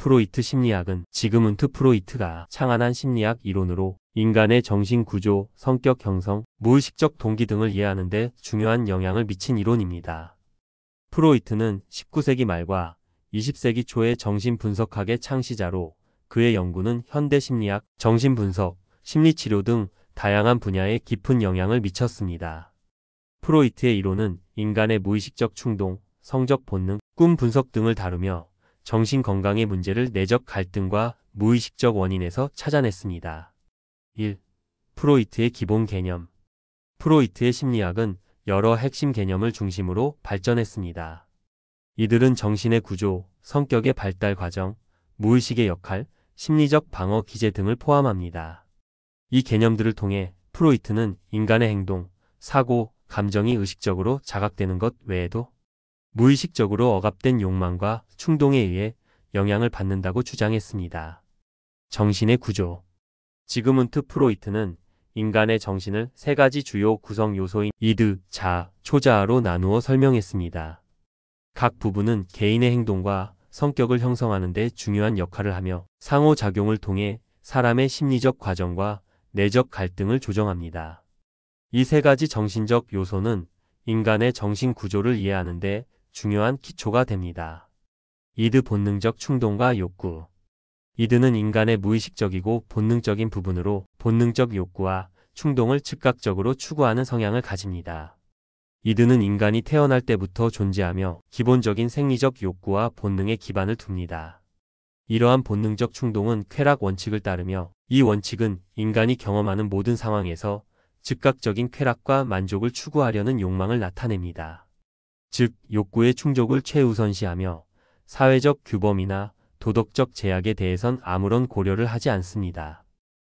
프로이트 심리학은 지그문트 프로이트가 창안한 심리학 이론으로 인간의 정신 구조, 성격 형성, 무의식적 동기 등을 이해하는 데 중요한 영향을 미친 이론입니다. 프로이트는 19세기 말과 20세기 초의 정신분석학의 창시자로 그의 연구는 현대 심리학, 정신분석, 심리치료 등 다양한 분야에 깊은 영향을 미쳤습니다. 프로이트의 이론은 인간의 무의식적 충동, 성적 본능, 꿈 분석 등을 다루며 정신건강의 문제를 내적 갈등과 무의식적 원인에서 찾아냈습니다. 1. 프로이트의 기본 개념. 프로이트의 심리학은 여러 핵심 개념을 중심으로 발전했습니다. 이들은 정신의 구조, 성격의 발달 과정, 무의식의 역할, 심리적 방어 기제 등을 포함합니다. 이 개념들을 통해 프로이트는 인간의 행동, 사고, 감정이 의식적으로 자각되는 것 외에도 무의식적으로 억압된 욕망과 충동에 의해 영향을 받는다고 주장했습니다. 정신의 구조. 지그문트 프로이트는 인간의 정신을 세 가지 주요 구성 요소인 이드, 자아, 초자아로 나누어 설명했습니다. 각 부분은 개인의 행동과 성격을 형성하는 데 중요한 역할을 하며 상호작용을 통해 사람의 심리적 과정과 내적 갈등을 조정합니다. 이 세 가지 정신적 요소는 인간의 정신 구조를 이해하는 데 중요한 기초가 됩니다. 이드 본능적 충동과 욕구. 이드는 인간의 무의식적이고 본능적인 부분으로 본능적 욕구와 충동을 즉각적으로 추구하는 성향을 가집니다. 이드는 인간이 태어날 때부터 존재하며 기본적인 생리적 욕구와 본능에 기반을 둡니다. 이러한 본능적 충동은 쾌락 원칙을 따르며 이 원칙은 인간이 경험하는 모든 상황에서 즉각적인 쾌락과 만족을 추구하려는 욕망을 나타냅니다. 즉, 욕구의 충족을 최우선시하며 사회적 규범이나 도덕적 제약에 대해선 아무런 고려를 하지 않습니다.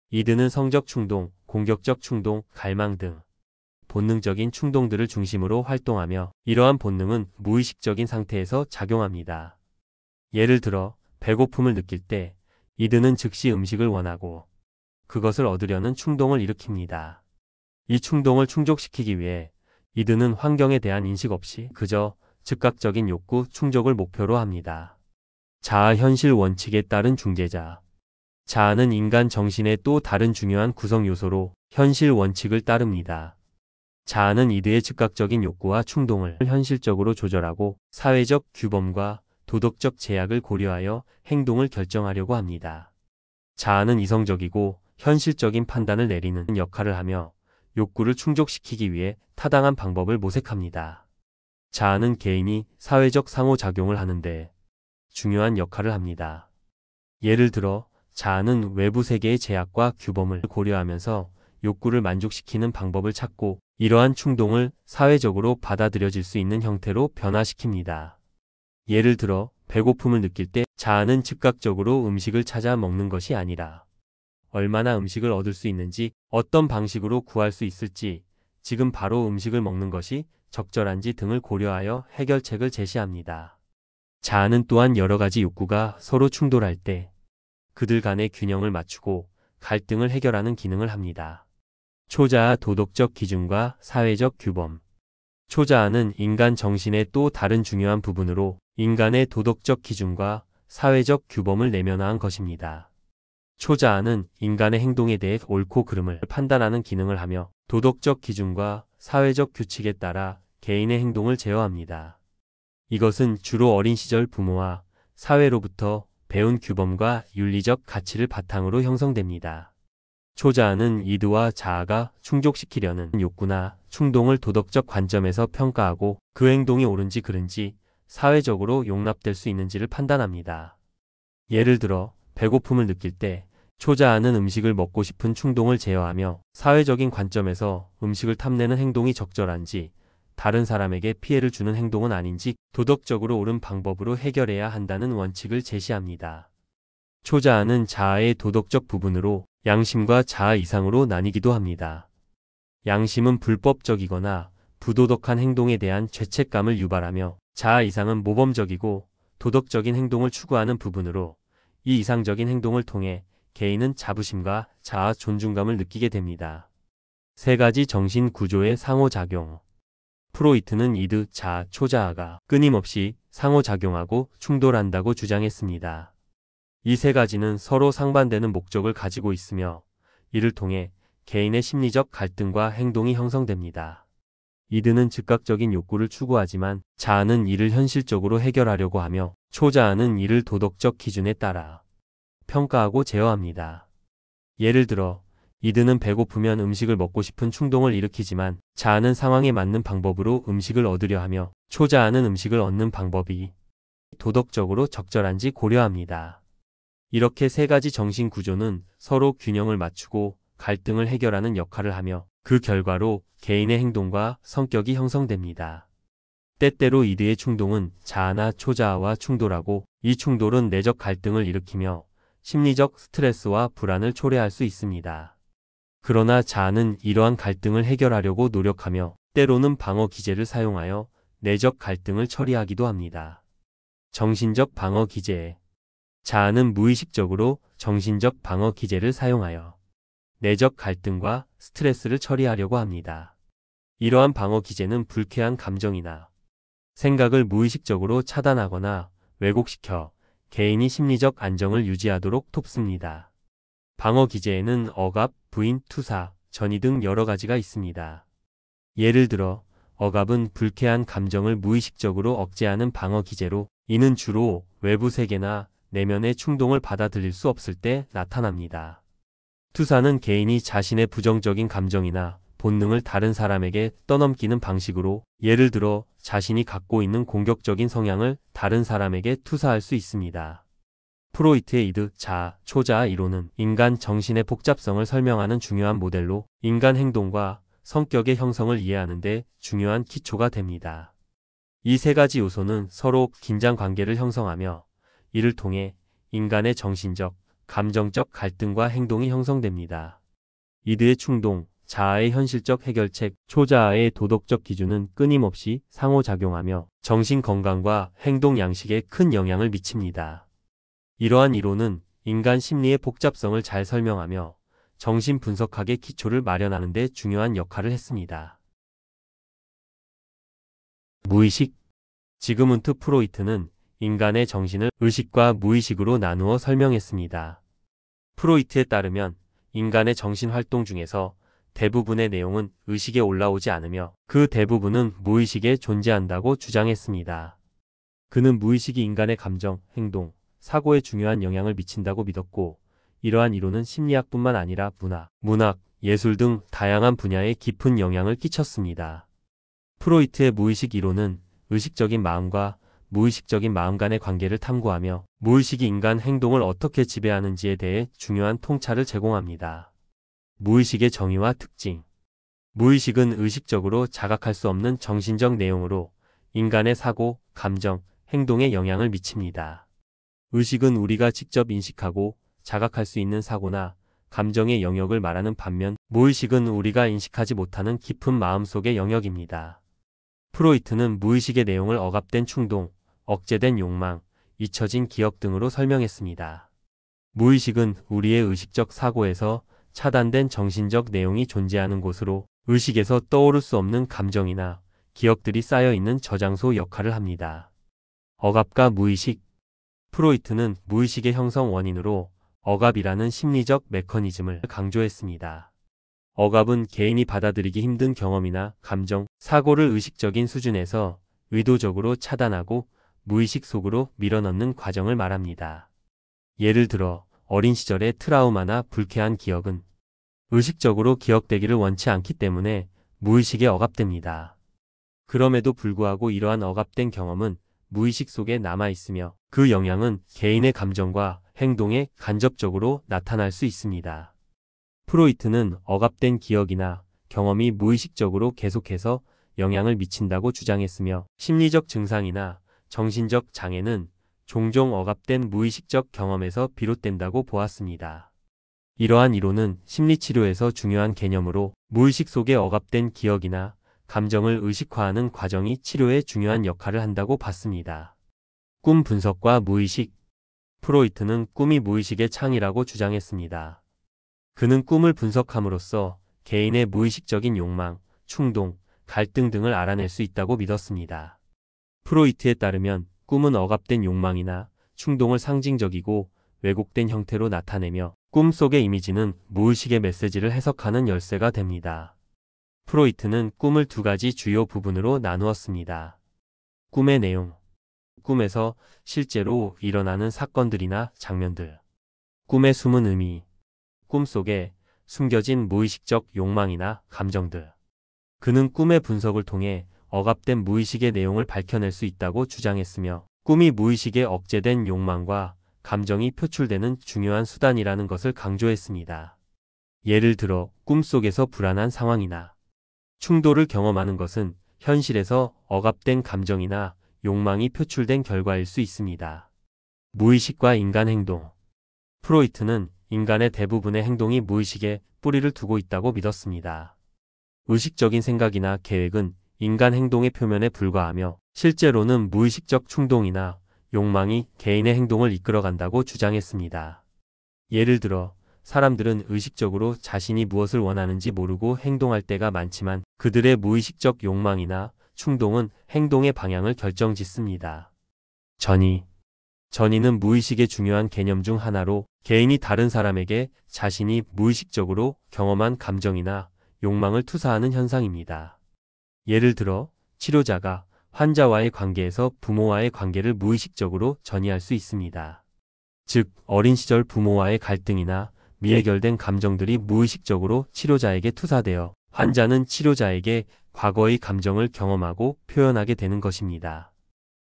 이드는 성적 충동, 공격적 충동, 갈망 등 본능적인 충동들을 중심으로 활동하며 이러한 본능은 무의식적인 상태에서 작용합니다. 예를 들어 배고픔을 느낄 때 이드는 즉시 음식을 원하고 그것을 얻으려는 충동을 일으킵니다. 이 충동을 충족시키기 위해 이드는 환경에 대한 인식 없이 그저 즉각적인 욕구 충족을 목표로 합니다. 자아 현실 원칙에 따른 중재자. 자아는 인간 정신의 또 다른 중요한 구성 요소로 현실 원칙을 따릅니다. 자아는 이드의 즉각적인 욕구와 충동을 현실적으로 조절하고 사회적 규범과 도덕적 제약을 고려하여 행동을 결정하려고 합니다. 자아는 이성적이고 현실적인 판단을 내리는 역할을 하며 욕구를 충족시키기 위해 타당한 방법을 모색합니다. 자아는 개인이 사회적 상호작용을 하는데 중요한 역할을 합니다. 예를 들어 자아는 외부 세계의 제약과 규범을 고려하면서 욕구를 만족시키는 방법을 찾고 이러한 충동을 사회적으로 받아들여질 수 있는 형태로 변화시킵니다. 예를 들어 배고픔을 느낄 때 자아는 즉각적으로 음식을 찾아 먹는 것이 아니라 얼마나 음식을 얻을 수 있는지, 어떤 방식으로 구할 수 있을지, 지금 바로 음식을 먹는 것이 적절한지 등을 고려하여 해결책을 제시합니다. 자아는 또한 여러 가지 욕구가 서로 충돌할 때 그들 간의 균형을 맞추고 갈등을 해결하는 기능을 합니다. 초자아 도덕적 기준과 사회적 규범. 초자아는 인간 정신의 또 다른 중요한 부분으로 인간의 도덕적 기준과 사회적 규범을 내면화한 것입니다. 초자아는 인간의 행동에 대해 옳고 그름을 판단하는 기능을 하며 도덕적 기준과 사회적 규칙에 따라 개인의 행동을 제어합니다. 이것은 주로 어린 시절 부모와 사회로부터 배운 규범과 윤리적 가치를 바탕으로 형성됩니다. 초자아는 이드와 자아가 충족시키려는 욕구나 충동을 도덕적 관점에서 평가하고 그 행동이 옳은지 그른지 사회적으로 용납될 수 있는지를 판단합니다. 예를 들어 배고픔을 느낄 때 초자아는 음식을 먹고 싶은 충동을 제어하며 사회적인 관점에서 음식을 탐내는 행동이 적절한지, 다른 사람에게 피해를 주는 행동은 아닌지 도덕적으로 옳은 방법으로 해결해야 한다는 원칙을 제시합니다. 초자아는 자아의 도덕적 부분으로 양심과 자아 이상으로 나뉘기도 합니다. 양심은 불법적이거나 부도덕한 행동에 대한 죄책감을 유발하며 자아 이상은 모범적이고 도덕적인 행동을 추구하는 부분으로 이 이상적인 행동을 통해 개인은 자부심과 자아 존중감을 느끼게 됩니다. 세 가지 정신 구조의 상호작용. 프로이트는 이드, 자아, 초자아가 끊임없이 상호작용하고 충돌한다고 주장했습니다. 이 세 가지는 서로 상반되는 목적을 가지고 있으며 이를 통해 개인의 심리적 갈등과 행동이 형성됩니다. 이드는 즉각적인 욕구를 추구하지만 자아는 이를 현실적으로 해결하려고 하며 초자아는 이를 도덕적 기준에 따라 평가하고 제어합니다. 예를 들어 이드는 배고프면 음식을 먹고 싶은 충동을 일으키지만 자아는 상황에 맞는 방법으로 음식을 얻으려 하며 초자아는 음식을 얻는 방법이 도덕적으로 적절한지 고려합니다. 이렇게 세 가지 정신 구조는 서로 균형을 맞추고 갈등을 해결하는 역할을 하며 그 결과로 개인의 행동과 성격이 형성됩니다. 때때로 이드의 충동은 자아나 초자아와 충돌하고 이 충돌은 내적 갈등을 일으키며 심리적 스트레스와 불안을 초래할 수 있습니다. 그러나 자아는 이러한 갈등을 해결하려고 노력하며 때로는 방어 기제를 사용하여 내적 갈등을 처리하기도 합니다. 정신적 방어 기제. 자아는 무의식적으로 정신적 방어 기제를 사용하여 내적 갈등과 스트레스를 처리하려고 합니다. 이러한 방어 기제는 불쾌한 감정이나 생각을 무의식적으로 차단하거나 왜곡시켜 개인이 심리적 안정을 유지하도록 돕습니다. 방어 기제에는 억압, 부인, 투사, 전이 등 여러 가지가 있습니다. 예를 들어 억압은 불쾌한 감정을 무의식적으로 억제하는 방어 기제로 이는 주로 외부 세계나 내면의 충동을 받아들일 수 없을 때 나타납니다. 투사는 개인이 자신의 부정적인 감정이나 본능을 다른 사람에게 떠넘기는 방식으로 예를 들어 자신이 갖고 있는 공격적인 성향을 다른 사람에게 투사할 수 있습니다. 프로이트의 이드, 자아, 초자아 이론은 인간 정신의 복잡성을 설명하는 중요한 모델로 인간 행동과 성격의 형성을 이해하는 데 중요한 기초가 됩니다. 이 세 가지 요소는 서로 긴장 관계를 형성하며 이를 통해 인간의 정신적, 감정적 갈등과 행동이 형성됩니다. 이드의 충동, 자아의 현실적 해결책, 초자아의 도덕적 기준은 끊임없이 상호작용하며 정신 건강과 행동 양식에 큰 영향을 미칩니다. 이러한 이론은 인간 심리의 복잡성을 잘 설명하며 정신 분석학의 기초를 마련하는 데 중요한 역할을 했습니다. 무의식. 지그문트 프로이트는 인간의 정신을 의식과 무의식으로 나누어 설명했습니다. 프로이트에 따르면 인간의 정신 활동 중에서 대부분의 내용은 의식에 올라오지 않으며 그 대부분은 무의식에 존재한다고 주장했습니다. 그는 무의식이 인간의 감정, 행동, 사고에 중요한 영향을 미친다고 믿었고 이러한 이론은 심리학뿐만 아니라 문학, 예술 등 다양한 분야에 깊은 영향을 끼쳤습니다. 프로이트의 무의식 이론은 의식적인 마음과 무의식적인 마음 간의 관계를 탐구하며 무의식이 인간 행동을 어떻게 지배하는지에 대해 중요한 통찰을 제공합니다. 무의식의 정의와 특징. 무의식은 의식적으로 자각할 수 없는 정신적 내용으로 인간의 사고, 감정, 행동에 영향을 미칩니다. 의식은 우리가 직접 인식하고 자각할 수 있는 사고나 감정의 영역을 말하는 반면 무의식은 우리가 인식하지 못하는 깊은 마음속의 영역입니다. 프로이트는 무의식의 내용을 억압된 충동, 억제된 욕망, 잊혀진 기억 등으로 설명했습니다. 무의식은 우리의 의식적 사고에서 차단된 정신적 내용이 존재하는 곳으로 의식에서 떠오를 수 없는 감정이나 기억들이 쌓여있는 저장소 역할을 합니다. 억압과 무의식. 프로이트는 무의식의 형성 원인으로 억압이라는 심리적 메커니즘을 강조했습니다. 억압은 개인이 받아들이기 힘든 경험이나 감정, 사고를 의식적인 수준에서 의도적으로 차단하고 무의식 속으로 밀어넣는 과정을 말합니다. 예를 들어 어린 시절의 트라우마나 불쾌한 기억은 의식적으로 기억되기를 원치 않기 때문에 무의식에 억압됩니다. 그럼에도 불구하고 이러한 억압된 경험은 무의식 속에 남아있으며 그 영향은 개인의 감정과 행동에 간접적으로 나타날 수 있습니다. 프로이트는 억압된 기억이나 경험이 무의식적으로 계속해서 영향을 미친다고 주장했으며 심리적 증상이나 정신적 장애는 종종 억압된 무의식적 경험에서 비롯된다고 보았습니다. 이러한 이론은 심리치료에서 중요한 개념으로 무의식 속에 억압된 기억이나 감정을 의식화하는 과정이 치료에 중요한 역할을 한다고 봤습니다. 꿈 분석과 무의식. 프로이트는 꿈이 무의식의 창이라고 주장했습니다. 그는 꿈을 분석함으로써 개인의 무의식적인 욕망, 충동, 갈등 등을 알아낼 수 있다고 믿었습니다. 프로이트에 따르면 꿈은 억압된 욕망이나 충동을 상징적이고 왜곡된 형태로 나타내며 꿈속의 이미지는 무의식의 메시지를 해석하는 열쇠가 됩니다. 프로이트는 꿈을 두 가지 주요 부분으로 나누었습니다. 꿈의 내용, 꿈에서 실제로 일어나는 사건들이나 장면들, 꿈의 숨은 의미, 꿈속에 숨겨진 무의식적 욕망이나 감정들. 그는 꿈의 분석을 통해 억압된 무의식의 내용을 밝혀낼 수 있다고 주장했으며, 꿈이 무의식에 억제된 욕망과 감정이 표출되는 중요한 수단이라는 것을 강조했습니다. 예를 들어 꿈속에서 불안한 상황이나 충돌을 경험하는 것은 현실에서 억압된 감정이나 욕망이 표출된 결과일 수 있습니다. 무의식과 인간 행동. 프로이트는 인간의 대부분의 행동이 무의식에 뿌리를 두고 있다고 믿었습니다. 의식적인 생각이나 계획은 인간 행동의 표면에 불과하며, 실제로는 무의식적 충동이나 욕망이 개인의 행동을 이끌어간다고 주장했습니다. 예를 들어 사람들은 의식적으로 자신이 무엇을 원하는지 모르고 행동할 때가 많지만, 그들의 무의식적 욕망이나 충동은 행동의 방향을 결정짓습니다. 전이는 무의식의 중요한 개념 중 하나로, 개인이 다른 사람에게 자신이 무의식적으로 경험한 감정이나 욕망을 투사하는 현상입니다. 예를 들어 치료자가 환자와의 관계에서 부모와의 관계를 무의식적으로 전이할 수 있습니다. 즉, 어린 시절 부모와의 갈등이나 미해결된 감정들이 무의식적으로 치료자에게 투사되어 환자는 치료자에게 과거의 감정을 경험하고 표현하게 되는 것입니다.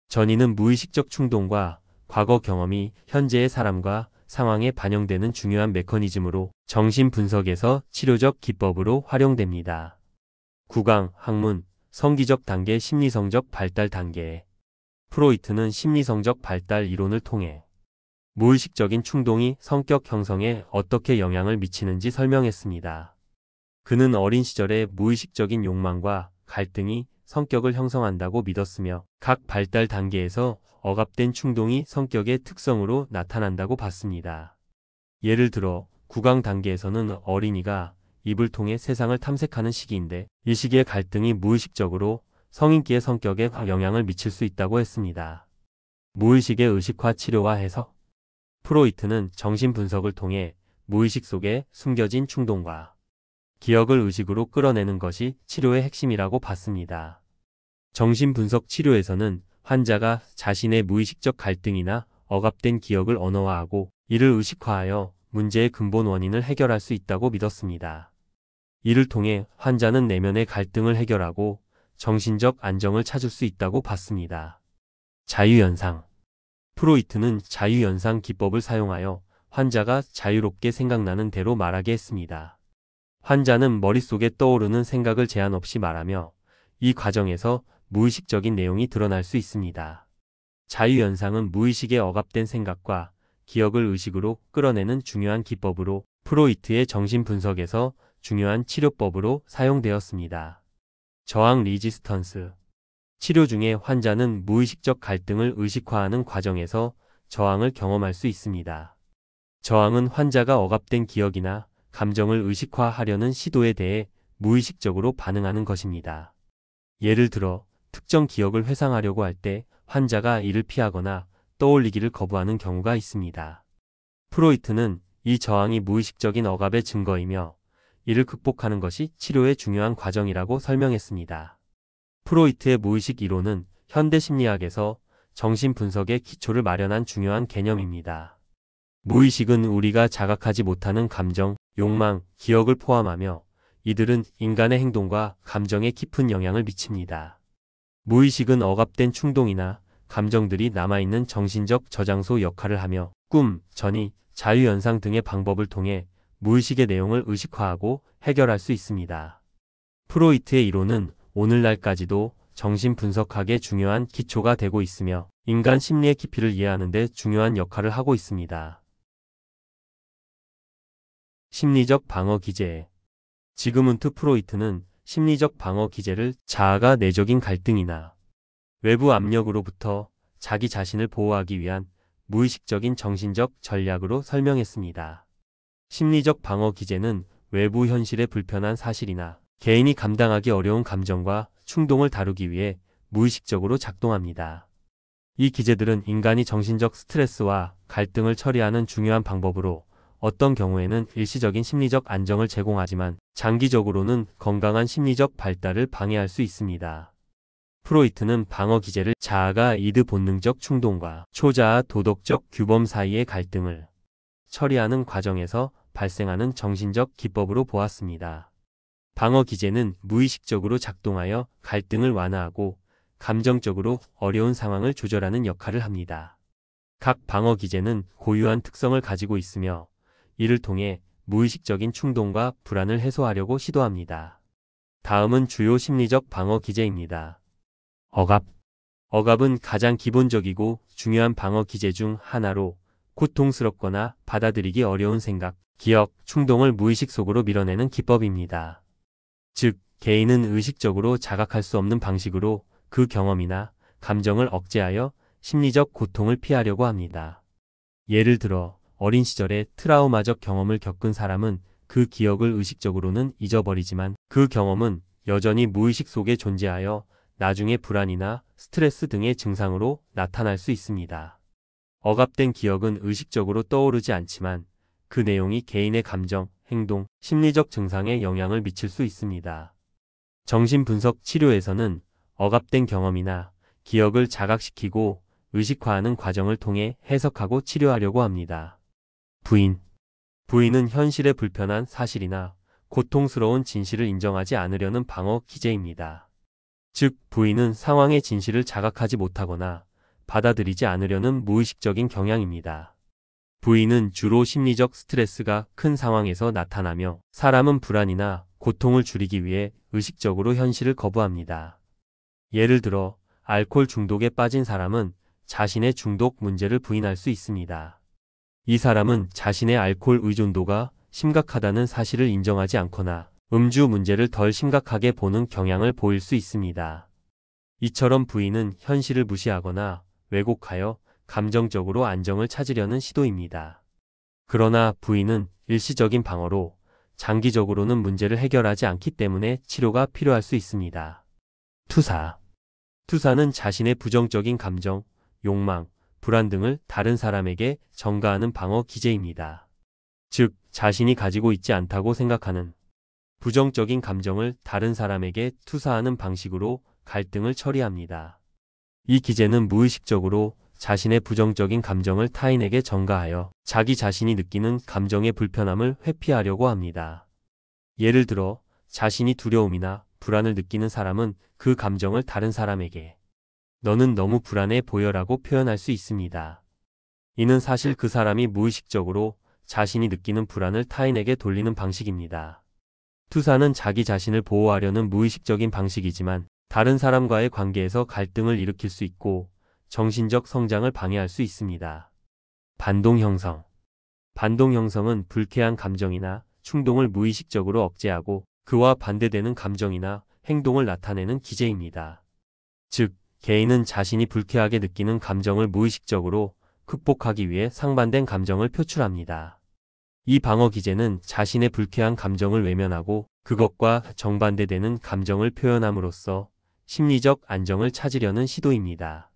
전이는 무의식적 충동과 과거 경험이 현재의 사람과 상황에 반영되는 중요한 메커니즘으로 정신분석에서 치료적 기법으로 활용됩니다. 구강, 학문, 성기적 단계, 심리성적 발달 단계. 프로이트는 심리성적 발달 이론을 통해 무의식적인 충동이 성격 형성에 어떻게 영향을 미치는지 설명했습니다. 그는 어린 시절의 무의식적인 욕망과 갈등이 성격을 형성한다고 믿었으며, 각 발달 단계에서 억압된 충동이 성격의 특성으로 나타난다고 봤습니다. 예를 들어 구강 단계에서는 어린이가 입을 통해 세상을 탐색하는 시기인데, 이 시기의 갈등이 무의식적으로 성인기의 성격에 영향을 미칠 수 있다고 했습니다. 무의식의 의식화 치료와 해석. 프로이트는 정신분석을 통해 무의식 속에 숨겨진 충동과 기억을 의식으로 끌어내는 것이 치료의 핵심이라고 봤습니다. 정신분석 치료에서는 환자가 자신의 무의식적 갈등이나 억압된 기억을 언어화하고 이를 의식화하여 문제의 근본 원인을 해결할 수 있다고 믿었습니다. 이를 통해 환자는 내면의 갈등을 해결하고 정신적 안정을 찾을 수 있다고 봤습니다. 자유연상. 프로이트는 자유연상 기법을 사용하여 환자가 자유롭게 생각나는 대로 말하게 했습니다. 환자는 머릿속에 떠오르는 생각을 제한 없이 말하며, 이 과정에서 무의식적인 내용이 드러날 수 있습니다. 자유연상은 무의식의 억압된 생각과 기억을 의식으로 끌어내는 중요한 기법으로 프로이트의 정신분석에서 중요한 치료법으로 사용되었습니다. 저항 리지스턴스. 치료 중에 환자는 무의식적 갈등을 의식화하는 과정에서 저항을 경험할 수 있습니다. 저항은 환자가 억압된 기억이나 감정을 의식화하려는 시도에 대해 무의식적으로 반응하는 것입니다. 예를 들어 특정 기억을 회상하려고 할 때 환자가 이를 피하거나 떠올리기를 거부하는 경우가 있습니다. 프로이트는 이 저항이 무의식적인 억압의 증거이며, 이를 극복하는 것이 치료의 중요한 과정이라고 설명했습니다. 프로이트의 무의식 이론은 현대 심리학에서 정신분석의 기초를 마련한 중요한 개념입니다. 무의식은 우리가 자각하지 못하는 감정, 욕망, 기억을 포함하며, 이들은 인간의 행동과 감정에 깊은 영향을 미칩니다. 무의식은 억압된 충동이나 감정들이 남아있는 정신적 저장소 역할을 하며, 꿈, 전이, 자유연상 등의 방법을 통해 무의식의 내용을 의식화하고 해결할 수 있습니다. 프로이트의 이론은 오늘날까지도 정신분석학의 중요한 기초가 되고 있으며, 인간 심리의 깊이를 이해하는 데 중요한 역할을 하고 있습니다. 심리적 방어 기제. 지그문트 프로이트는 심리적 방어 기제를 자아가 내적인 갈등이나 외부 압력으로부터 자기 자신을 보호하기 위한 무의식적인 정신적 전략으로 설명했습니다. 심리적 방어 기제는 외부 현실의 불편한 사실이나 개인이 감당하기 어려운 감정과 충동을 다루기 위해 무의식적으로 작동합니다. 이 기제들은 인간이 정신적 스트레스와 갈등을 처리하는 중요한 방법으로 어떤 경우에는 일시적인 심리적 안정을 제공하지만 장기적으로는 건강한 심리적 발달을 방해할 수 있습니다. 프로이트는 방어 기제를 자아가 이드 본능적 충동과 초자아 도덕적 규범 사이의 갈등을 처리하는 과정에서 발생하는 정신적 기법으로 보았습니다. 방어 기제는 무의식적으로 작동하여 갈등을 완화하고 감정적으로 어려운 상황을 조절하는 역할을 합니다. 각 방어 기제는 고유한 특성을 가지고 있으며 이를 통해 무의식적인 충동과 불안을 해소하려고 시도합니다. 다음은 주요 심리적 방어 기제입니다. 억압. 억압은 가장 기본적이고 중요한 방어 기제 중 하나로 고통스럽거나 받아들이기 어려운 생각, 기억, 충동을 무의식 속으로 밀어내는 기법입니다. 즉, 개인은 의식적으로 자각할 수 없는 방식으로 그 경험이나 감정을 억제하여 심리적 고통을 피하려고 합니다. 예를 들어 어린 시절에 트라우마적 경험을 겪은 사람은 그 기억을 의식적으로는 잊어버리지만 그 경험은 여전히 무의식 속에 존재하여 나중에 불안이나 스트레스 등의 증상으로 나타날 수 있습니다. 억압된 기억은 의식적으로 떠오르지 않지만 그 내용이 개인의 감정, 행동, 심리적 증상에 영향을 미칠 수 있습니다. 정신분석 치료에서는 억압된 경험이나 기억을 자각시키고 의식화하는 과정을 통해 해석하고 치료하려고 합니다. 부인. 부인은 현실의 불편한 사실이나 고통스러운 진실을 인정하지 않으려는 방어 기제입니다. 즉, 부인은 상황의 진실을 자각하지 못하거나 받아들이지 않으려는 무의식적인 경향입니다. 부인은 주로 심리적 스트레스가 큰 상황에서 나타나며 사람은 불안이나 고통을 줄이기 위해 의식적으로 현실을 거부합니다. 예를 들어 알코올 중독에 빠진 사람은 자신의 중독 문제를 부인할 수 있습니다. 이 사람은 자신의 알코올 의존도가 심각하다는 사실을 인정하지 않거나 음주 문제를 덜 심각하게 보는 경향을 보일 수 있습니다. 이처럼 부인은 현실을 무시하거나 왜곡하여 감정적으로 안정을 찾으려는 시도입니다. 그러나 부인은 일시적인 방어로 장기적으로는 문제를 해결하지 않기 때문에 치료가 필요할 수 있습니다. 투사. 투사는 자신의 부정적인 감정, 욕망, 불안 등을 다른 사람에게 전가하는 방어 기제입니다. 즉, 자신이 가지고 있지 않다고 생각하는 부정적인 감정을 다른 사람에게 투사하는 방식으로 갈등을 처리합니다. 이 기제는 무의식적으로 자신의 부정적인 감정을 타인에게 전가하여 자기 자신이 느끼는 감정의 불편함을 회피하려고 합니다. 예를 들어 자신이 두려움이나 불안을 느끼는 사람은 그 감정을 다른 사람에게 너는 너무 불안해 보여라고 표현할 수 있습니다. 이는 사실 그 사람이 무의식적으로 자신이 느끼는 불안을 타인에게 돌리는 방식입니다. 투사는 자기 자신을 보호하려는 무의식적인 방식이지만 다른 사람과의 관계에서 갈등을 일으킬 수 있고 정신적 성장을 방해할 수 있습니다. 반동 형성. 반동 형성은 불쾌한 감정이나 충동을 무의식적으로 억제하고 그와 반대되는 감정이나 행동을 나타내는 기제입니다. 즉, 개인은 자신이 불쾌하게 느끼는 감정을 무의식적으로 극복하기 위해 상반된 감정을 표출합니다. 이 방어 기제는 자신의 불쾌한 감정을 외면하고 그것과 정반대되는 감정을 표현함으로써 심리적 안정을 찾으려는 시도입니다.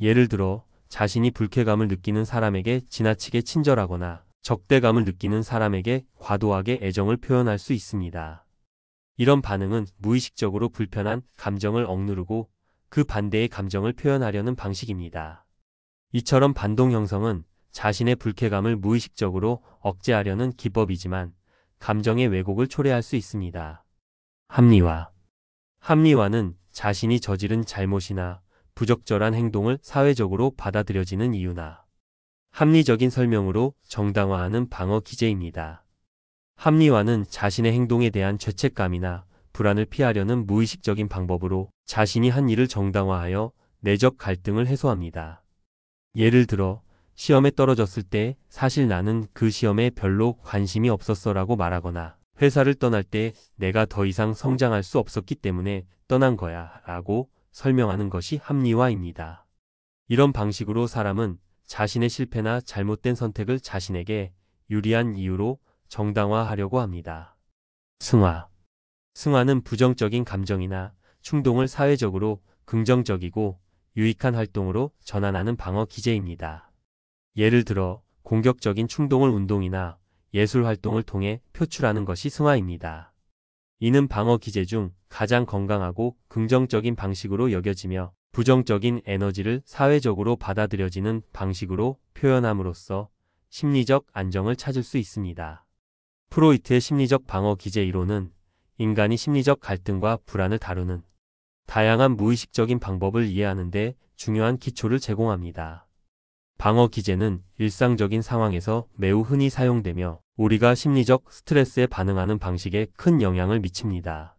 예를 들어 자신이 불쾌감을 느끼는 사람에게 지나치게 친절하거나 적대감을 느끼는 사람에게 과도하게 애정을 표현할 수 있습니다. 이런 반응은 무의식적으로 불편한 감정을 억누르고 그 반대의 감정을 표현하려는 방식입니다. 이처럼 반동 형성은 자신의 불쾌감을 무의식적으로 억제하려는 기법이지만 감정의 왜곡을 초래할 수 있습니다. 합리화. 합리화는 자신이 저지른 잘못이나 부적절한 행동을 사회적으로 받아들여지는 이유나 합리적인 설명으로 정당화하는 방어 기제입니다. 합리화는 자신의 행동에 대한 죄책감이나 불안을 피하려는 무의식적인 방법으로 자신이 한 일을 정당화하여 내적 갈등을 해소합니다. 예를 들어 시험에 떨어졌을 때 사실 나는 그 시험에 별로 관심이 없었어라고 말하거나 회사를 떠날 때 내가 더 이상 성장할 수 없었기 때문에 떠난 거야 라고 설명하는 것이 합리화입니다. 이런 방식으로 사람은 자신의 실패나 잘못된 선택을 자신에게 유리한 이유로 정당화하려고 합니다. 승화. 승화는 부정적인 감정이나 충동을 사회적으로 긍정적이고 유익한 활동으로 전환하는 방어 기제입니다. 예를 들어 공격적인 충동을 운동이나 예술 활동을 통해 표출하는 것이 승화입니다. 이는 방어 기제 중 가장 건강하고 긍정적인 방식으로 여겨지며 부정적인 에너지를 사회적으로 받아들여지는 방식으로 표현함으로써 심리적 안정을 찾을 수 있습니다. 프로이트의 심리적 방어 기제 이론은 인간이 심리적 갈등과 불안을 다루는 다양한 무의식적인 방법을 이해하는 데 중요한 기초를 제공합니다. 방어 기제는 일상적인 상황에서 매우 흔히 사용되며 우리가 심리적 스트레스에 반응하는 방식에 큰 영향을 미칩니다.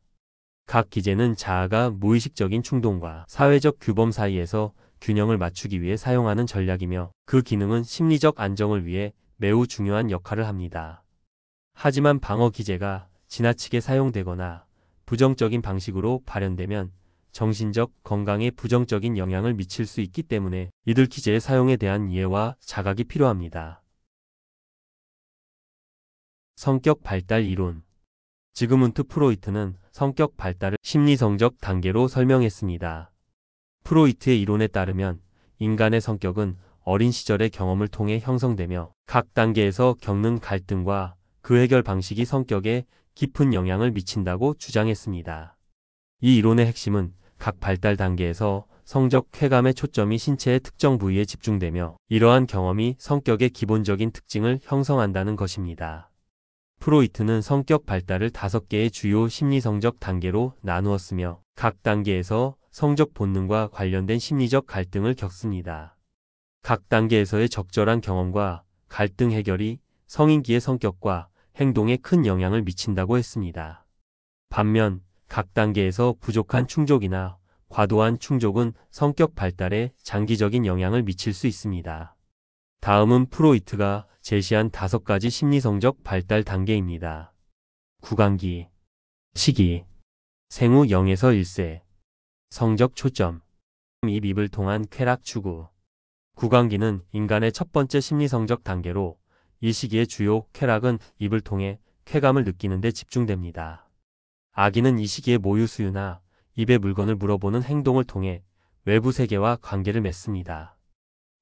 각 기제는 자아가 무의식적인 충동과 사회적 규범 사이에서 균형을 맞추기 위해 사용하는 전략이며 그 기능은 심리적 안정을 위해 매우 중요한 역할을 합니다. 하지만 방어 기제가 지나치게 사용되거나 부정적인 방식으로 발현되면 정신적 건강에 부정적인 영향을 미칠 수 있기 때문에 이들 기제의 사용에 대한 이해와 자각이 필요합니다. 성격 발달 이론. 지그문트 프로이트는 성격 발달을 심리성적 단계로 설명했습니다. 프로이트의 이론에 따르면 인간의 성격은 어린 시절의 경험을 통해 형성되며 각 단계에서 겪는 갈등과 그 해결 방식이 성격에 깊은 영향을 미친다고 주장했습니다. 이 이론의 핵심은 각 발달 단계에서 성적 쾌감의 초점이 신체의 특정 부위에 집중되며 이러한 경험이 성격의 기본적인 특징을 형성한다는 것입니다. 프로이트는 성격 발달을 5개의 주요 심리성적 단계로 나누었으며 각 단계에서 성적 본능과 관련된 심리적 갈등을 겪습니다. 각 단계에서의 적절한 경험과 갈등 해결이 성인기의 성격과 행동에 큰 영향을 미친다고 했습니다. 반면 각 단계에서 부족한 충족이나 과도한 충족은 성격 발달에 장기적인 영향을 미칠 수 있습니다. 다음은 프로이트가 제시한 5가지 심리성적 발달 단계입니다. 구강기, 시기, 생후 0에서 1세, 성적 초점, 입을 통한 쾌락 추구. 구강기는 인간의 첫 번째 심리성적 단계로 이 시기의 주요 쾌락은 입을 통해 쾌감을 느끼는 데 집중됩니다. 아기는 이 시기에 모유 수유나 입에 물건을 물어보는 행동을 통해 외부 세계와 관계를 맺습니다.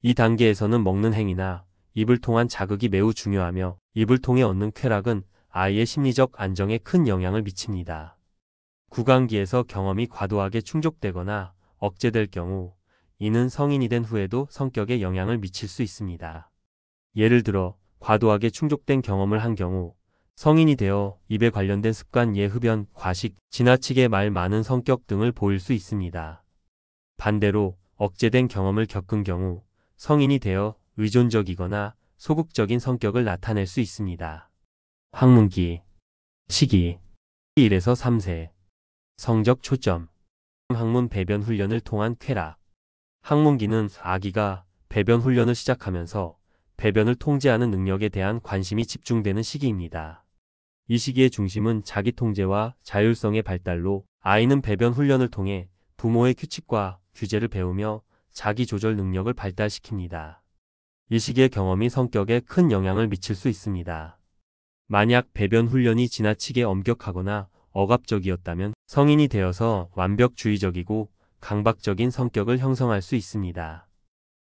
이 단계에서는 먹는 행위나 입을 통한 자극이 매우 중요하며 입을 통해 얻는 쾌락은 아이의 심리적 안정에 큰 영향을 미칩니다. 구강기에서 경험이 과도하게 충족되거나 억제될 경우 이는 성인이 된 후에도 성격에 영향을 미칠 수 있습니다. 예를 들어 과도하게 충족된 경험을 한 경우 성인이 되어 입에 관련된 습관 흡연, 과식, 지나치게 말 많은 성격 등을 보일 수 있습니다. 반대로 억제된 경험을 겪은 경우 성인이 되어 의존적이거나 소극적인 성격을 나타낼 수 있습니다. 학문기, 시기, 1에서 3세, 성적 초점, 학문 배변 훈련을 통한 쾌락. 학문기는 아기가 배변 훈련을 시작하면서 배변을 통제하는 능력에 대한 관심이 집중되는 시기입니다. 이 시기의 중심은 자기 통제와 자율성의 발달로 아이는 배변 훈련을 통해 부모의 규칙과 규제를 배우며 자기 조절 능력을 발달시킵니다. 이 시기의 경험이 성격에 큰 영향을 미칠 수 있습니다. 만약 배변 훈련이 지나치게 엄격하거나 억압적이었다면 성인이 되어서 완벽주의적이고 강박적인 성격을 형성할 수 있습니다.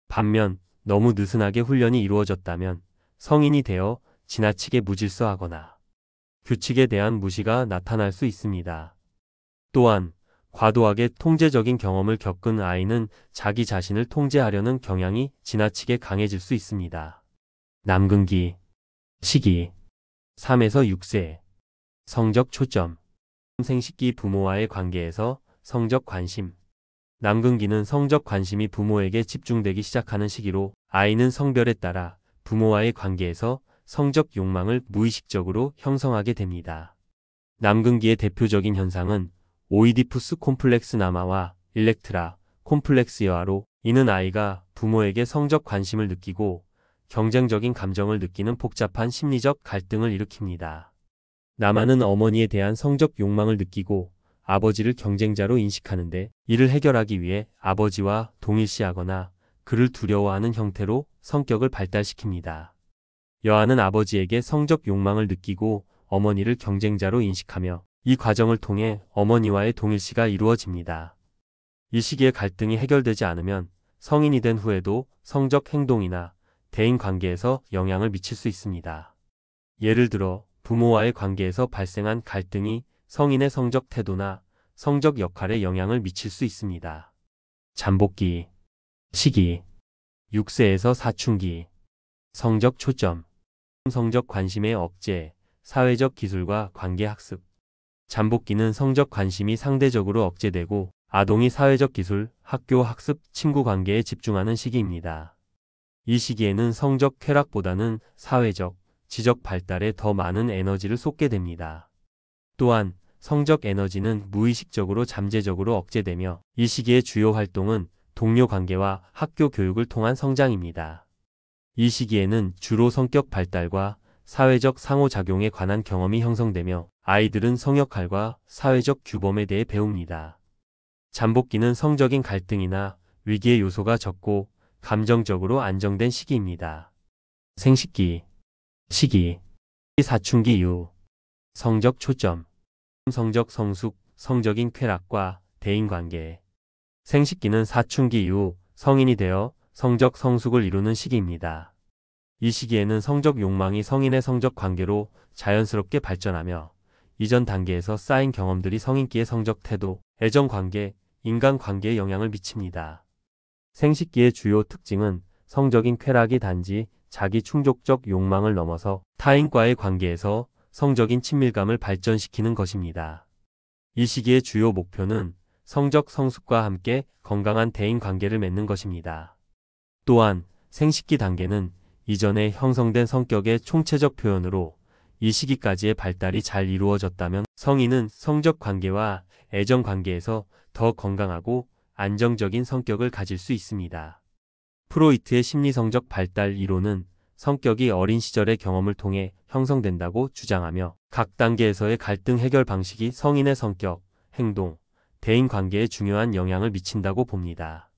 반면 너무 느슨하게 훈련이 이루어졌다면 성인이 되어 지나치게 무질서하거나 규칙에 대한 무시가 나타날 수 있습니다. 또한 과도하게 통제적인 경험을 겪은 아이는 자기 자신을 통제하려는 경향이 지나치게 강해질 수 있습니다. 남근기, 시기, 3에서 6세, 성적 초점, 생식기 부모와의 관계에서 성적 관심. 남근기는 성적 관심이 부모에게 집중되기 시작하는 시기로 아이는 성별에 따라 부모와의 관계에서 성적 욕망을 무의식적으로 형성하게 됩니다. 남근기의 대표적인 현상은 오이디푸스 콤플렉스 남아와 일렉트라 콤플렉스 여아로 이는 아이가 부모에게 성적 관심을 느끼고 경쟁적인 감정을 느끼는 복잡한 심리적 갈등을 일으킵니다. 남아는 어머니에 대한 성적 욕망을 느끼고 아버지를 경쟁자로 인식하는데 이를 해결하기 위해 아버지와 동일시하거나 그를 두려워하는 형태로 성격을 발달시킵니다. 여아는 아버지에게 성적 욕망을 느끼고 어머니를 경쟁자로 인식하며 이 과정을 통해 어머니와의 동일시가 이루어집니다. 이 시기에 갈등이 해결되지 않으면 성인이 된 후에도 성적 행동이나 대인 관계에서 영향을 미칠 수 있습니다. 예를 들어 부모와의 관계에서 발생한 갈등이 성인의 성적 태도나 성적 역할에 영향을 미칠 수 있습니다. 잠복기 시기 6세에서 사춘기 성적 초점 성적 관심의 억제, 사회적 기술과 관계 학습 잠복기는 성적 관심이 상대적으로 억제되고 아동이 사회적 기술, 학교 학습, 친구 관계에 집중하는 시기입니다. 이 시기에는 성적 쾌락보다는 사회적, 지적 발달에 더 많은 에너지를 쏟게 됩니다. 또한 성적 에너지는 무의식적으로 잠재적으로 억제되며 이 시기의 주요 활동은 동료 관계와 학교 교육을 통한 성장입니다. 이 시기에는 주로 성격 발달과 사회적 상호작용에 관한 경험이 형성되며 아이들은 성역할과 사회적 규범에 대해 배웁니다. 잠복기는 성적인 갈등이나 위기의 요소가 적고 감정적으로 안정된 시기입니다. 생식기 시기 사춘기 이후 성적 초점 성적 성숙, 성적인 쾌락과 대인관계 생식기는 사춘기 이후 성인이 되어 성적 성숙을 이루는 시기입니다. 이 시기에는 성적 욕망이 성인의 성적 관계로 자연스럽게 발전하며 이전 단계에서 쌓인 경험들이 성인기의 성적 태도, 애정 관계, 인간 관계에 영향을 미칩니다. 생식기의 주요 특징은 성적인 쾌락이 단지 자기 충족적 욕망을 넘어서 타인과의 관계에서 성적인 친밀감을 발전시키는 것입니다. 이 시기의 주요 목표는 성적 성숙과 함께 건강한 대인 관계를 맺는 것입니다. 또한 생식기 단계는 이전에 형성된 성격의 총체적 표현으로 이 시기까지의 발달이 잘 이루어졌다면 성인은 성적 관계와 애정 관계에서 더 건강하고 안정적인 성격을 가질 수 있습니다. 프로이트의 심리성적 발달 이론은 성격이 어린 시절의 경험을 통해 형성된다고 주장하며 각 단계에서의 갈등 해결 방식이 성인의 성격, 행동, 대인 관계에 중요한 영향을 미친다고 봅니다.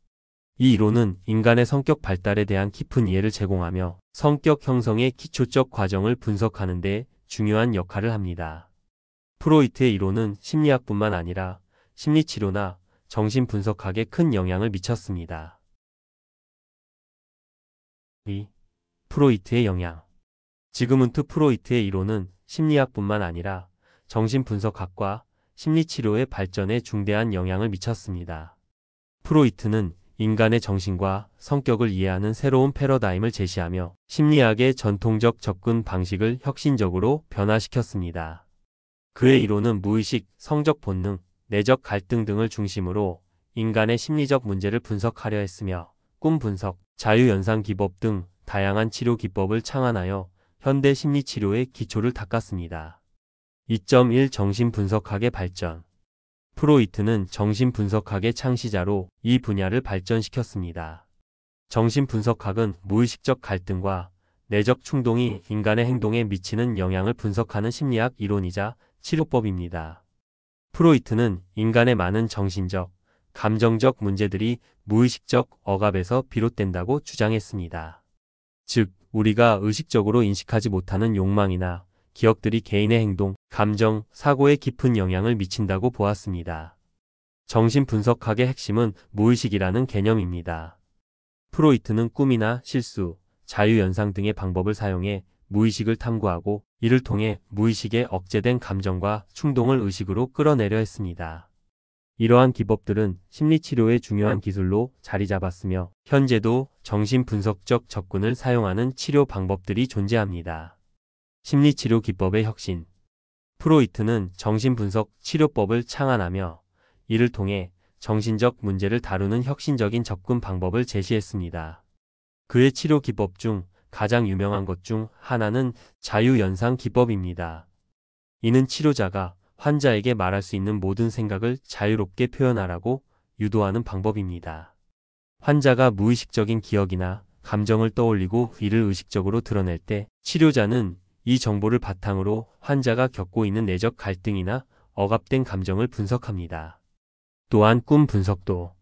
이 이론은 인간의 성격 발달에 대한 깊은 이해를 제공하며 성격 형성의 기초적 과정을 분석하는 데 중요한 역할을 합니다. 프로이트의 이론은 심리학뿐만 아니라 심리치료나 정신분석학에 큰 영향을 미쳤습니다. 2. 프로이트의 영향 지그문트 프로이트의 이론은 심리학뿐만 아니라 정신분석학과 심리치료의 발전에 중대한 영향을 미쳤습니다. 프로이트는 인간의 정신과 성격을 이해하는 새로운 패러다임을 제시하며 심리학의 전통적 접근 방식을 혁신적으로 변화시켰습니다. 그의 이론은 무의식, 성적 본능, 내적 갈등 등을 중심으로 인간의 심리적 문제를 분석하려 했으며 꿈 분석, 자유연상 기법 등 다양한 치료 기법을 창안하여 현대 심리치료의 기초를 닦았습니다. 2.1 정신분석학의 발전 프로이트는 정신분석학의 창시자로 이 분야를 발전시켰습니다. 정신분석학은 무의식적 갈등과 내적 충동이 인간의 행동에 미치는 영향을 분석하는 심리학 이론이자 치료법입니다. 프로이트는 인간의 많은 정신적, 감정적 문제들이 무의식적 억압에서 비롯된다고 주장했습니다. 즉, 우리가 의식적으로 인식하지 못하는 욕망이나 기억들이 개인의 행동, 감정, 사고에 깊은 영향을 미친다고 보았습니다. 정신분석학의 핵심은 무의식이라는 개념입니다. 프로이트는 꿈이나 실수, 자유연상 등의 방법을 사용해 무의식을 탐구하고 이를 통해 무의식에 억제된 감정과 충동을 의식으로 끌어내려 했습니다. 이러한 기법들은 심리치료의 중요한 기술로 자리 잡았으며 현재도 정신분석적 접근을 사용하는 치료 방법들이 존재합니다. 심리치료 기법의 혁신 프로이트는 정신분석 치료법을 창안하며 이를 통해 정신적 문제를 다루는 혁신적인 접근 방법을 제시했습니다. 그의 치료 기법 중 가장 유명한 것 중 하나는 자유연상 기법입니다. 이는 치료자가 환자에게 말할 수 있는 모든 생각을 자유롭게 표현하라고 유도하는 방법입니다. 환자가 무의식적인 기억이나 감정을 떠올리고 이를 의식적으로 드러낼 때 치료자는 이 정보를 바탕으로 환자가 겪고 있는 내적 갈등이나 억압된 감정을 분석합니다. 또한 꿈 분석도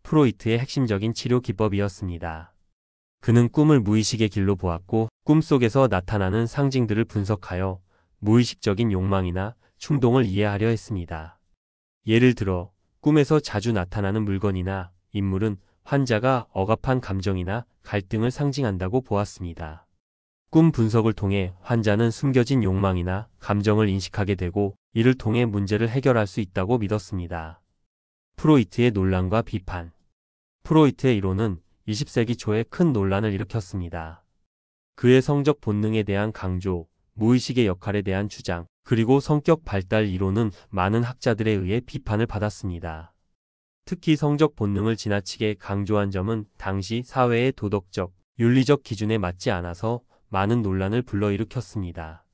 프로이트의 핵심적인 치료 기법이었습니다. 그는 꿈을 무의식의 길로 보았고 꿈속에서 나타나는 상징들을 분석하여 무의식적인 욕망이나 충동을 이해하려 했습니다. 예를 들어 꿈에서 자주 나타나는 물건이나 인물은 환자가 억압한 감정이나 갈등을 상징한다고 보았습니다. 꿈 분석을 통해 환자는 숨겨진 욕망이나 감정을 인식하게 되고 이를 통해 문제를 해결할 수 있다고 믿었습니다. 프로이트의 논란과 비판. 프로이트의 이론은 20세기 초에 큰 논란을 일으켰습니다. 그의 성적 본능에 대한 강조, 무의식의 역할에 대한 주장, 그리고 성격 발달 이론은 많은 학자들에 의해 비판을 받았습니다. 특히 성적 본능을 지나치게 강조한 점은 당시 사회의 도덕적, 윤리적 기준에 맞지 않아서 많은 논란을 불러일으켰습니다.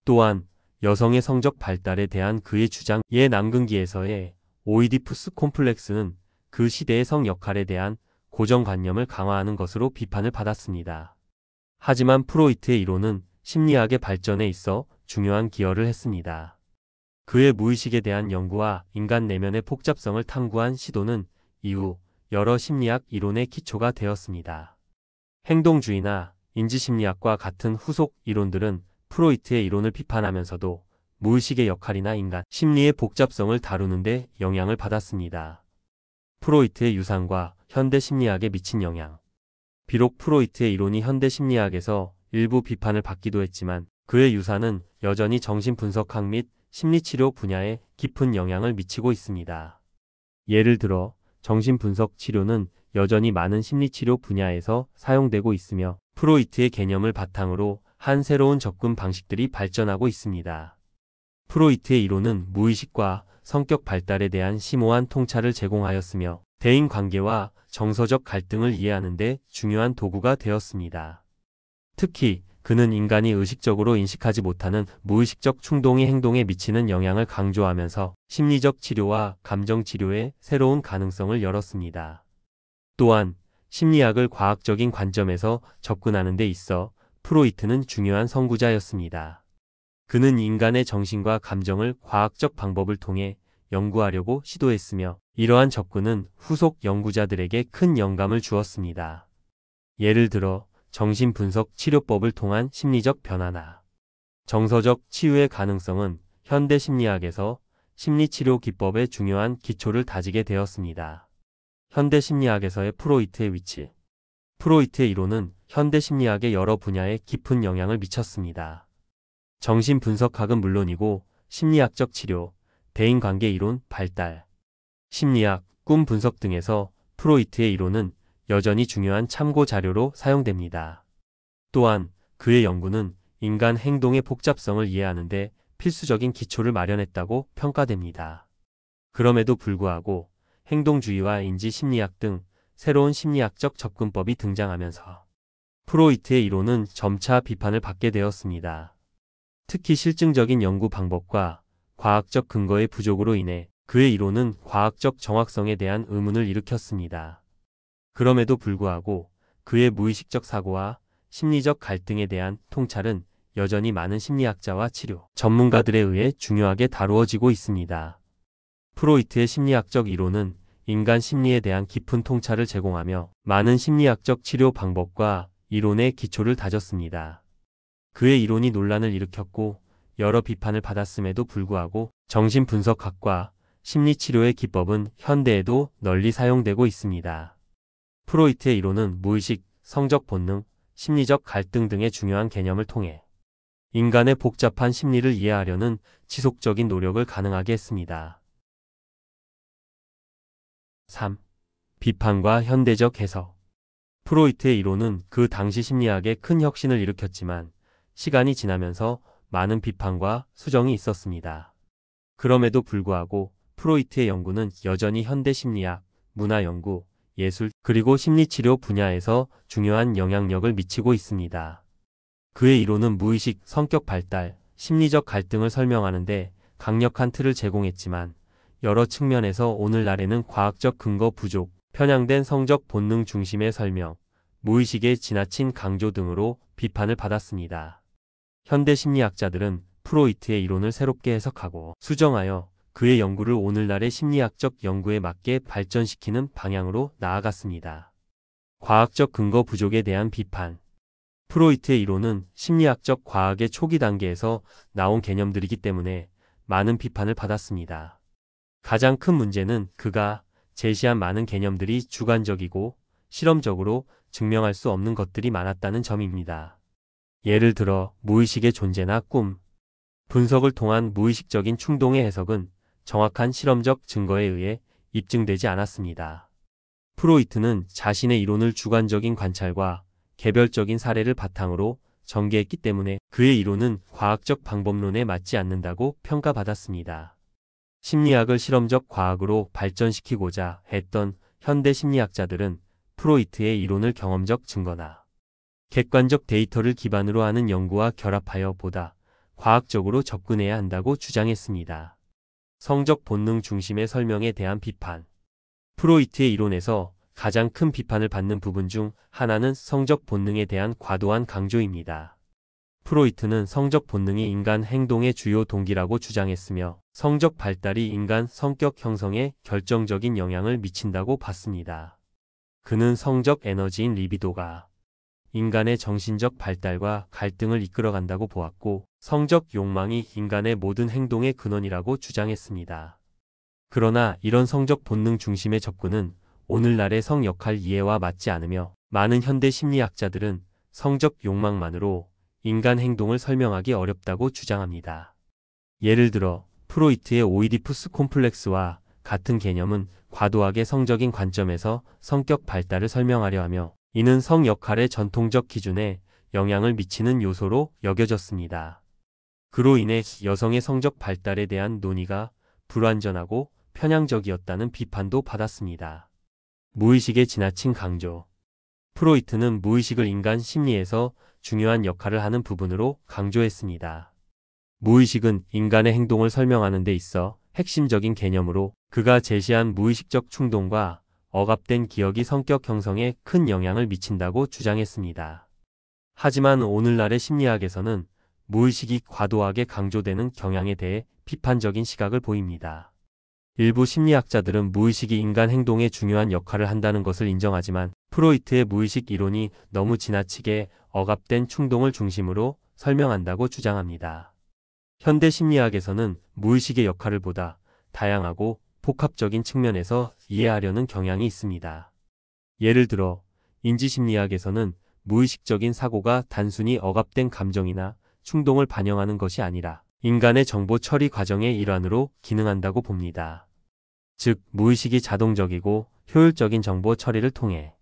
또한 여성의 성적 발달에 대한 그의 주장의 남근기에서의 오이디푸스 콤플렉스는 그 시대의 성 역할에 대한 고정관념을 강화하는 것으로 비판을 받았습니다. 하지만 프로이트의 이론은 심리학의 발전에 있어 중요한 기여를 했습니다. 그의 무의식에 대한 연구와 인간 내면의 복잡성을 탐구한 시도는 이후 여러 심리학 이론의 기초가 되었습니다. 행동주의나 인지심리학과 같은 후속 이론들은 프로이트의 이론을 비판하면서도 무의식의 역할이나 인간 심리의 복잡성을 다루는 데 영향을 받았습니다. 프로이트의 유산과 현대 심리학에 미친 영향. 비록 프로이트의 이론이 현대 심리학에서 일부 비판을 받기도 했지만 그의 유산은 여전히 정신분석학 및 심리치료 분야에 깊은 영향을 미치고 있습니다. 예를 들어 정신분석 치료는 여전히 많은 심리치료 분야에서 사용되고 있으며 프로이트의 개념을 바탕으로 한 새로운 접근 방식들이 발전하고 있습니다. 프로이트의 이론은 무의식과 성격 발달에 대한 심오한 통찰을 제공하였으며 대인관계와 정서적 갈등을 이해하는 데 중요한 도구가 되었습니다. 특히 그는 인간이 의식적으로 인식하지 못하는 무의식적 충동이 행동에 미치는 영향을 강조하면서 심리적 치료와 감정 치료의 새로운 가능성을 열었습니다. 또한 심리학을 과학적인 관점에서 접근하는 데 있어 프로이트는 중요한 선구자였습니다. 그는 인간의 정신과 감정을 과학적 방법을 통해 연구하려고 시도했으며 이러한 접근은 후속 연구자들에게 큰 영감을 주었습니다. 예를 들어 정신분석 치료법을 통한 심리적 변화나 정서적 치유의 가능성은 현대 심리학에서 심리치료 기법의 중요한 기초를 다지게 되었습니다. 현대 심리학에서의 프로이트의 위치. 프로이트의 이론은 현대 심리학의 여러 분야에 깊은 영향을 미쳤습니다. 정신분석학은 물론이고 심리학적 치료, 대인관계 이론 발달, 심리학, 꿈 분석 등에서 프로이트의 이론은 여전히 중요한 참고 자료로 사용됩니다. 또한 그의 연구는 인간 행동의 복잡성을 이해하는 데 필수적인 기초를 마련했다고 평가됩니다. 그럼에도 불구하고 행동주의와 인지심리학 등 새로운 심리학적 접근법이 등장하면서 프로이트의 이론은 점차 비판을 받게 되었습니다. 특히 실증적인 연구 방법과 과학적 근거의 부족으로 인해 그의 이론은 과학적 정확성에 대한 의문을 일으켰습니다. 그럼에도 불구하고 그의 무의식적 사고와 심리적 갈등에 대한 통찰은 여전히 많은 심리학자와 치료 전문가들에 의해 중요하게 다루어지고 있습니다. 프로이트의 심리학적 이론은 인간 심리에 대한 깊은 통찰을 제공하며 많은 심리학적 치료 방법과 이론의 기초를 다졌습니다. 그의 이론이 논란을 일으켰고 여러 비판을 받았음에도 불구하고 정신분석학과 심리치료의 기법은 현대에도 널리 사용되고 있습니다. 프로이트의 이론은 무의식, 성적 본능, 심리적 갈등 등의 중요한 개념을 통해 인간의 복잡한 심리를 이해하려는 지속적인 노력을 가능하게 했습니다. 3. 비판과 현대적 해석. 프로이트의 이론은 그 당시 심리학에 큰 혁신을 일으켰지만 시간이 지나면서 많은 비판과 수정이 있었습니다. 그럼에도 불구하고 프로이트의 연구는 여전히 현대 심리학, 문화 연구, 예술, 그리고 심리치료 분야에서 중요한 영향력을 미치고 있습니다. 그의 이론은 무의식, 성격 발달, 심리적 갈등을 설명하는데 강력한 틀을 제공했지만 여러 측면에서 오늘날에는 과학적 근거 부족, 편향된 성적 본능 중심의 설명, 무의식의 지나친 강조 등으로 비판을 받았습니다. 현대 심리학자들은 프로이트의 이론을 새롭게 해석하고 수정하여 그의 연구를 오늘날의 심리학적 연구에 맞게 발전시키는 방향으로 나아갔습니다. 과학적 근거 부족에 대한 비판. 프로이트의 이론은 심리학적 과학의 초기 단계에서 나온 개념들이기 때문에 많은 비판을 받았습니다. 가장 큰 문제는 그가 제시한 많은 개념들이 주관적이고 실험적으로 증명할 수 없는 것들이 많았다는 점입니다. 예를 들어 무의식의 존재나 꿈, 분석을 통한 무의식적인 충동의 해석은 정확한 실험적 증거에 의해 입증되지 않았습니다. 프로이트는 자신의 이론을 주관적인 관찰과 개별적인 사례를 바탕으로 전개했기 때문에 그의 이론은 과학적 방법론에 맞지 않는다고 평가받았습니다. 심리학을 실험적 과학으로 발전시키고자 했던 현대 심리학자들은 프로이트의 이론을 경험적 증거나 객관적 데이터를 기반으로 하는 연구와 결합하여 보다 과학적으로 접근해야 한다고 주장했습니다. 성적 본능 중심의 설명에 대한 비판. 프로이트의 이론에서 가장 큰 비판을 받는 부분 중 하나는 성적 본능에 대한 과도한 강조입니다. 프로이트는 성적 본능이 인간 행동의 주요 동기라고 주장했으며 성적 발달이 인간 성격 형성에 결정적인 영향을 미친다고 봤습니다. 그는 성적 에너지인 리비도가 인간의 정신적 발달과 갈등을 이끌어간다고 보았고 성적 욕망이 인간의 모든 행동의 근원이라고 주장했습니다. 그러나 이런 성적 본능 중심의 접근은 오늘날의 성 역할 이해와 맞지 않으며 많은 현대 심리학자들은 성적 욕망만으로 인간 행동을 설명하기 어렵다고 주장합니다. 예를 들어 프로이트의 오이디푸스 콤플렉스와 같은 개념은 과도하게 성적인 관점에서 성격 발달을 설명하려 하며 이는 성 역할의 전통적 기준에 영향을 미치는 요소로 여겨졌습니다. 그로 인해 여성의 성적 발달에 대한 논의가 불완전하고 편향적이었다는 비판도 받았습니다. 무의식의 지나친 강조. 프로이트는 무의식을 인간 심리에서 중요한 역할을 하는 부분으로 강조했습니다. 무의식은 인간의 행동을 설명하는 데 있어 핵심적인 개념으로 그가 제시한 무의식적 충동과 억압된 기억이 성격 형성에 큰 영향을 미친다고 주장했습니다. 하지만 오늘날의 심리학에서는 무의식이 과도하게 강조되는 경향에 대해 비판적인 시각을 보입니다. 일부 심리학자들은 무의식이 인간 행동에 중요한 역할을 한다는 것을 인정하지만 프로이트의 무의식 이론이 너무 지나치게 억압된 충동을 중심으로 설명한다고 주장합니다. 현대 심리학에서는 무의식의 역할을 보다 다양하고 복합적인 측면에서 이해하려는 경향이 있습니다. 예를 들어 인지심리학에서는 무의식적인 사고가 단순히 억압된 감정이나 충동을 반영하는 것이 아니라 인간의 정보 처리 과정의 일환으로 기능한다고 봅니다. 즉, 무의식이 자동적이고 효율적인 정보 처리를 통해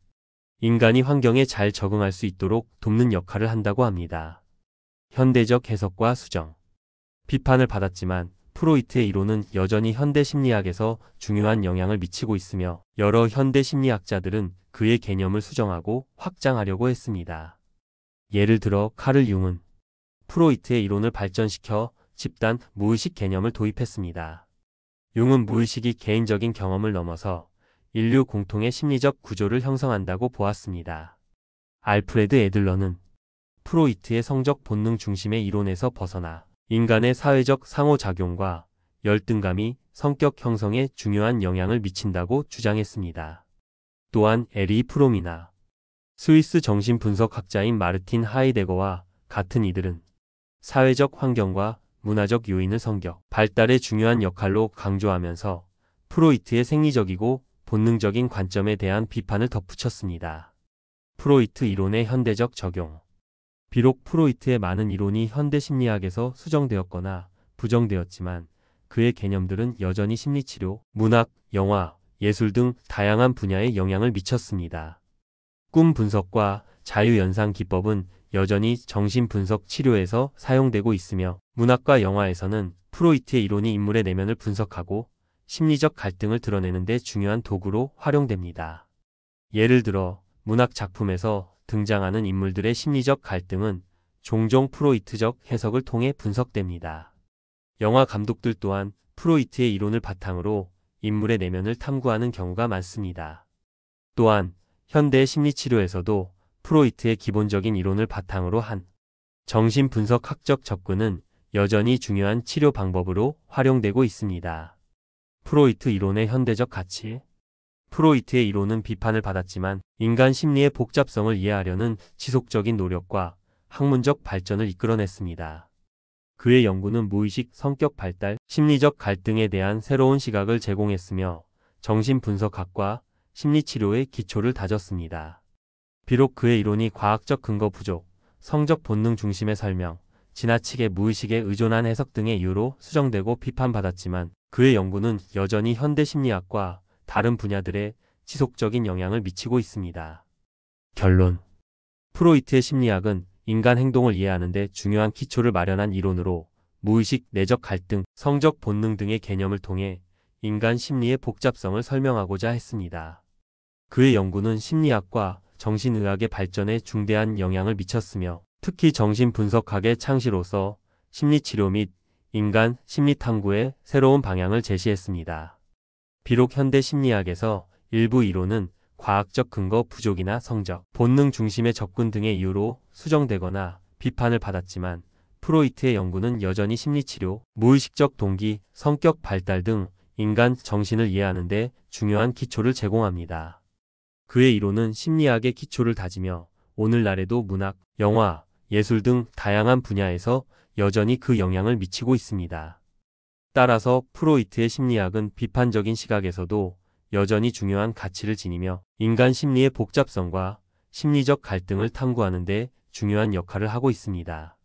인간이 환경에 잘 적응할 수 있도록 돕는 역할을 한다고 합니다. 현대적 해석과 수정. 비판을 받았지만 프로이트의 이론은 여전히 현대 심리학에서 중요한 영향을 미치고 있으며 여러 현대 심리학자들은 그의 개념을 수정하고 확장하려고 했습니다. 예를 들어 카를 융은 프로이트의 이론을 발전시켜 집단 무의식 개념을 도입했습니다. 융은 무의식이 개인적인 경험을 넘어서 인류 공통의 심리적 구조를 형성한다고 보았습니다. 알프레드 애들러는 프로이트의 성적 본능 중심의 이론에서 벗어나 인간의 사회적 상호작용과 열등감이 성격 형성에 중요한 영향을 미친다고 주장했습니다. 또한 에리 프롬이나 스위스 정신분석학자인 마르틴 하이데거와 같은 이들은 사회적 환경과 문화적 요인을 성격 발달의 중요한 역할로 강조하면서 프로이트의 생리적이고 본능적인 관점에 대한 비판을 덧붙였습니다. 프로이트 이론의 현대적 적용. 비록 프로이트의 많은 이론이 현대 심리학에서 수정되었거나 부정되었지만 그의 개념들은 여전히 심리치료, 문학, 영화, 예술 등 다양한 분야에 영향을 미쳤습니다. 꿈 분석과 자유연상 기법은 여전히 정신분석 치료에서 사용되고 있으며 문학과 영화에서는 프로이트의 이론이 인물의 내면을 분석하고 심리적 갈등을 드러내는 데 중요한 도구로 활용됩니다. 예를 들어 문학 작품에서 등장하는 인물들의 심리적 갈등은 종종 프로이트적 해석을 통해 분석됩니다. 영화 감독들 또한 프로이트의 이론을 바탕으로 인물의 내면을 탐구하는 경우가 많습니다. 또한 현대 심리치료에서도 프로이트의 기본적인 이론을 바탕으로 한 정신분석학적 접근은 여전히 중요한 치료 방법으로 활용되고 있습니다. 프로이트 이론의 현대적 가치. 프로이트의 이론은 비판을 받았지만 인간 심리의 복잡성을 이해하려는 지속적인 노력과 학문적 발전을 이끌어냈습니다. 그의 연구는 무의식, 성격 발달, 심리적 갈등에 대한 새로운 시각을 제공했으며 정신분석학과 심리치료의 기초를 다졌습니다. 비록 그의 이론이 과학적 근거 부족, 성적 본능 중심의 설명, 지나치게 무의식에 의존한 해석 등의 이유로 수정되고 비판받았지만 그의 연구는 여전히 현대 심리학과 다른 분야들에 지속적인 영향을 미치고 있습니다. 결론. 프로이트의 심리학은 인간 행동을 이해하는 데 중요한 기초를 마련한 이론으로 무의식, 내적 갈등, 성적 본능 등의 개념을 통해 인간 심리의 복잡성을 설명하고자 했습니다. 그의 연구는 심리학과 정신의학의 발전에 중대한 영향을 미쳤으며 특히 정신분석학의 창시로서 심리치료 및 인간 심리 탐구의 새로운 방향을 제시했습니다. 비록 현대 심리학에서 일부 이론은 과학적 근거 부족이나 성적, 본능 중심의 접근 등의 이유로 수정되거나 비판을 받았지만 프로이트의 연구는 여전히 심리치료, 무의식적 동기, 성격 발달 등 인간 정신을 이해하는 데 중요한 기초를 제공합니다. 그의 이론은 심리학의 기초를 다지며 오늘날에도 문학, 영화, 예술 등 다양한 분야에서 여전히 그 영향을 미치고 있습니다. 따라서 프로이트의 심리학은 비판적인 시각에서도 여전히 중요한 가치를 지니며 인간 심리의 복잡성과 심리적 갈등을 탐구하는 데 중요한 역할을 하고 있습니다.